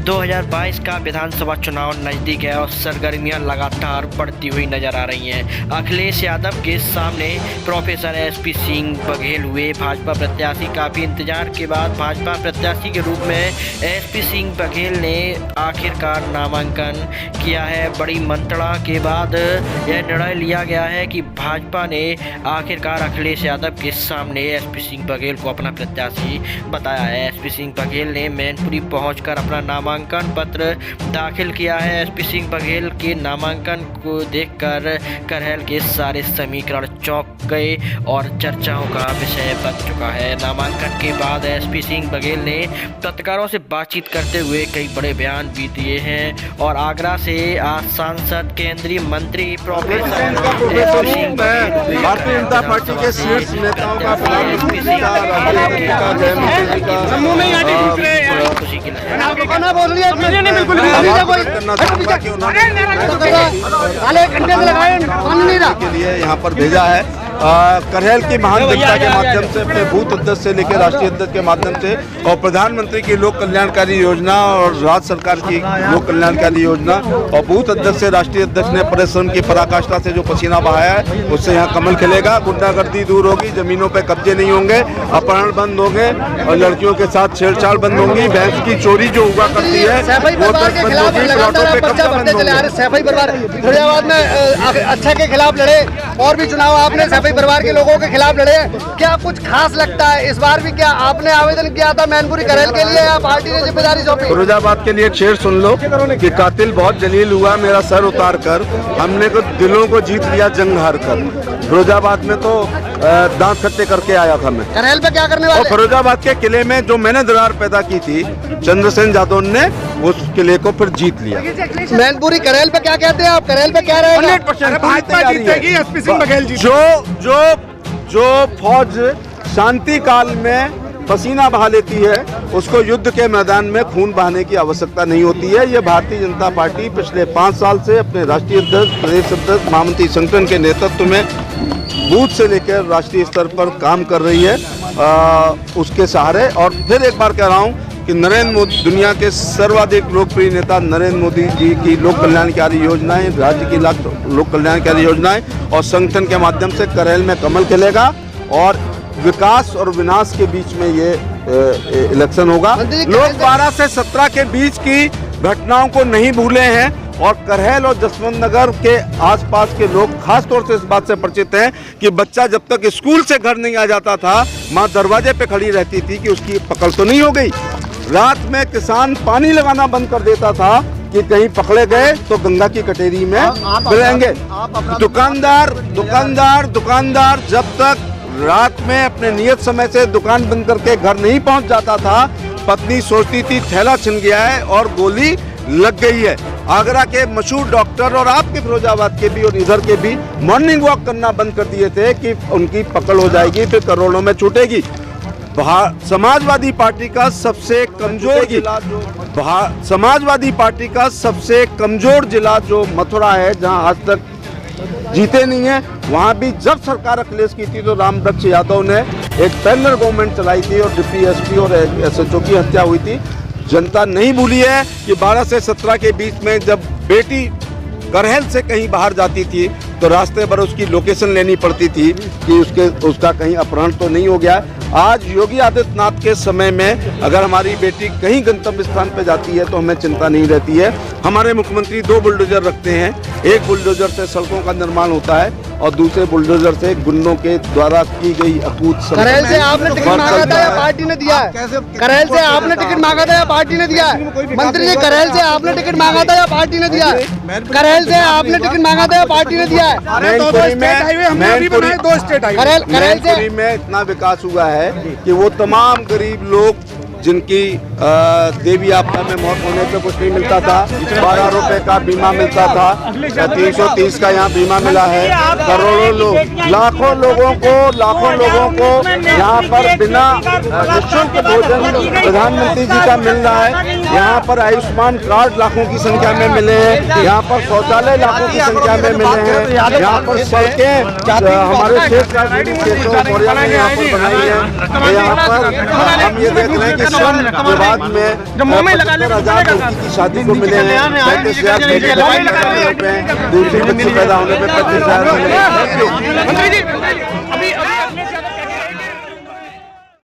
2022 का विधानसभा चुनाव नजदीक है और सरगर्मियां लगातार बढ़ती हुई नजर आ रही हैं। अखिलेश यादव के सामने प्रोफेसर एसपी सिंह बघेल हुए भाजपा प्रत्याशी। काफ़ी इंतजार के बाद भाजपा प्रत्याशी के रूप में एसपी सिंह बघेल ने आखिरकार नामांकन किया है। बड़ी मंत्रणा के बाद यह निर्णय लिया गया है कि भाजपा ने आखिरकार अखिलेश यादव के सामने एसपी सिंह बघेल को अपना प्रत्याशी बताया है। एसपी सिंह बघेल ने मैनपुरी पहुंचकर अपना नामांकन पत्र दाखिल किया है। एसपी सिंह बघेल के नामांकन को देखकर करहल के सारे समीकरण चौंक गए और चर्चाओं का विषय बन चुका है। नामांकन के बाद एसपी सिंह बघेल ने पत्रकारों से बातचीत करते हुए कई बड़े बयान भी दिए हैं और आगरा से आज सांसद केंद्रीय मंत्री प्रोफेसर भारतीय जनता पार्टी के शीर्ष नेताओं का के लिए यहाँ पर भेजा है। करहल की महान जनता के माध्यम से, अपने बूथ अध्यक्ष से लेकर राष्ट्रीय अध्यक्ष के माध्यम से और प्रधानमंत्री की लोक कल्याणकारी योजना और राज्य सरकार की लोक कल्याणकारी योजना और बूथ अध्यक्ष से राष्ट्रीय अध्यक्ष ने परिश्रम की पराकाष्ठा से जो पसीना बहाया है उससे यहाँ कमल खिलेगा। गुंडागर्दी दूर होगी, जमीनों पे कब्जे नहीं होंगे, अपहरण बंद होंगे और लड़कियों के साथ छेड़छाड़ बंद होंगी। भैंस की चोरी जो हुआ करती है वो तक बंद होगी, प्लॉटों पे कब्जा बंद होगी। फरीदाबाद में अच्छा के खिलाफ लड़े और भी चुनाव आपने सैफई परिवार के लोगों के खिलाफ लड़े। क्या कुछ खास लगता है इस बार भी? क्या आपने आवेदन किया था मैनपुरी करहल के लिए या पार्टी ने जिम्मेदारी सौंपी? फिरोजाबाद के लिए एक शेर सुन लो कि कातिल बहुत जलील हुआ मेरा सर उतार कर, हमने तो दिलों को जीत लिया जंग हार कर। फिरोजाबाद में तो दांत खट्टे करके आया था मैं। करहल पे क्या करने वाले? और फिरोजाबाद के किले में जो मैंने दरार पैदा की थी, चंद्रसेन जादव ने उस किले को फिर जीत लिया। मैनपुरी करहल पे क्या कहते हैं आप? करहल पे क्या रहेगा? 100% भाजपा जीतेगी, एसपी सिंह बघेल जो फौज शांति काल में पसीना बहा लेती है उसको युद्ध के मैदान में खून बहाने की आवश्यकता नहीं होती है। ये भारतीय जनता पार्टी पिछले 5 साल से अपने राष्ट्रीय अध्यक्ष, प्रदेश अध्यक्ष, महामंत्री संगठन के नेतृत्व में बूथ से लेकर राष्ट्रीय स्तर पर काम कर रही है उसके सहारे। और फिर एक बार कह रहा हूँ कि नरेंद्र मोदी, दुनिया के सर्वाधिक लोकप्रिय नेता नरेंद्र मोदी जी की लोक कल्याणकारी योजनाएं, राज्य की लोक कल्याणकारी योजनाएं और संगठन के माध्यम से करहल में कमल खिलेगा और विकास और विनाश के बीच में ये इलेक्शन होगा। लोग 12 से 17 के बीच की घटनाओं को नहीं भूले हैं और करहल और जसवंत नगर के आसपास के लोग खास तौर से इस बात से परिचित हैं कि बच्चा जब तक स्कूल से घर नहीं आ जाता था, माँ दरवाजे पे खड़ी रहती थी कि उसकी पकड़ तो नहीं हो गई। रात में किसान पानी लगाना बंद कर देता था कि कहीं पकड़े गए तो गंगा की कटेरी में गिरेंगे। दुकानदार जब तक रात में अपने नियत समय से दुकान बंद करके घर नहीं पहुंच जाता था, पत्नी सोचती थी थैला छिन गया है और गोली लग गई है। आगरा के मशहूर डॉक्टर और आपके फिरोजाबाद के भी और इधर के भी मॉर्निंग वॉक करना बंद कर दिए थे कि उनकी पकड़ हो जाएगी, फिर करोड़ों में छूटेगी। समाजवादी पार्टी का सबसे कमजोर जिला जो मथुरा है, जहां आज तक जीते नहीं है, वहां भी जब सरकार अखिलेश की थी तो रामवृक्ष यादव ने एक पैरेलल गवर्नमेंट चलाई थी और डिप्टी एसपी और एसएचओ की हत्या हुई थी। जनता नहीं भूली है कि 12 से 17 के बीच में जब बेटी करहल से कहीं बाहर जाती थी तो रास्ते पर उसकी लोकेशन लेनी पड़ती थी कि उसका कहीं अपहरण तो नहीं हो गया। आज योगी आदित्यनाथ के समय में अगर हमारी बेटी कहीं गंतव्य स्थान पर जाती है तो हमें चिंता नहीं रहती है। हमारे मुख्यमंत्री 2 बुलडोजर रखते हैं, एक बुलडोजर से सड़कों का निर्माण होता है और दूसरे बुलडोजर से गुंडों के द्वारा की गई अकूत। करहल से आपने टिकट मांगा था या पार्टी ने दिया? करहल से आपने टिकट मांगा था या पार्टी ने दिया? मंत्री जी, करहल से आपने टिकट मांगा था या पार्टी ने दिया? करहल से आपने टिकट मांगा था या पार्टी ने दिया? मैनपुरी में इतना विकास हुआ है कि वो तमाम गरीब लोग जिनकी देवी आपदा में मौत होने पे कुछ नहीं मिलता था, 12 रुपए का बीमा मिलता था, 330 का यहाँ बीमा मिला है। करोड़ों लोग, लाखों लोगों को यहाँ पर बिना निःशुल्क भोजन प्रधानमंत्री जी का मिल रहा है। यहाँ पर आयुष्मान कार्ड लाखों की संख्या में मिले हैं, यहाँ पर शौचालय लाखों की संख्या में मिले हैं, यहाँ पर सड़कें हमारे क्षेत्र मोरिया में यहाँ पर बनाई है। यहाँ पर हम ये देख रहे हैं कि श्रम विभाग में 75,000 लड़की की शादी को मिले हैं 35,000 रुपए, दूसरी बच्ची पैदा होने पे 25,000।